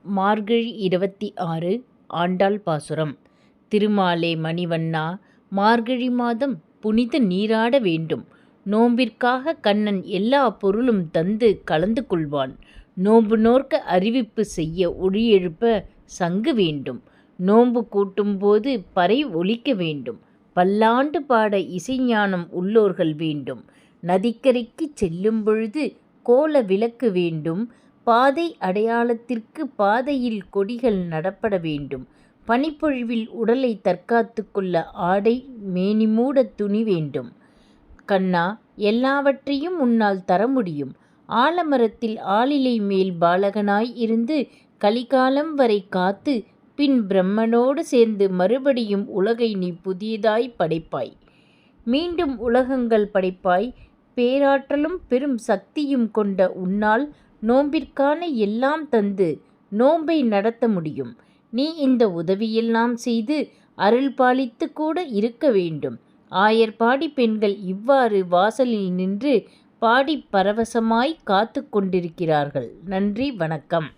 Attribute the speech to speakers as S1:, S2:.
S1: மார்கழி 26 ஆண்டாள் பாசுரம். திருமாலே மணிவண்ணா, மார்கழி மாதம் புனித நீராட வேண்டும். நோம்பிற்காக கண்ணன் எல்லா பொருளும் தந்து கலந்து கொள்வான். நோன்பு நோற்க அறிவிப்பு செய்ய ஒளி எழுப்ப சங்கு வேண்டும். நோன்பு கூட்டும்போது பறை ஒலிக்க வேண்டும். பல்லாண்டு பாட இசைஞானம் உள்ளோர்கள் வேண்டும். நதிக்கரைக்குச் செல்லும் பொழுது கோல விளக்கு வேண்டும். பாதை அடையாளத்திற்கு பாதையில் கொடிகள் நடப்பட வேண்டும். பனிப்பொழிவில் உடலை தற்காத்து கொள்ள ஆடை மேனிமூட துணி வேண்டும். கண்ணா, எல்லாவற்றையும் உன்னால் தர முடியும். ஆலமரத்தில் ஆலிலை மேல் பாலகனாய் இருந்து கலிகாலம் வரை காத்து பின் பிரம்மனோடு சேர்ந்து மறுபடியும் உலகை நீ புதியதாய் படைப்பாய். மீண்டும் உலகங்கள் படைப்பாய். பேராற்றலும் பெரும் சக்தியும் கொண்ட உன்னால் நோம்பிற்கான எல்லாம் தந்து நோன்பை நடத்த முடியும். நீ இந்த உதவியெல்லாம் செய்து அருள் பாலித்து கூட இருக்க வேண்டும். ஆயர்பாடி பெண்கள் இவ்வாறு வாசலில் நின்று பாடி பரவசமாய் காத்து கொண்டிருக்கிறார்கள். நன்றி, வணக்கம்.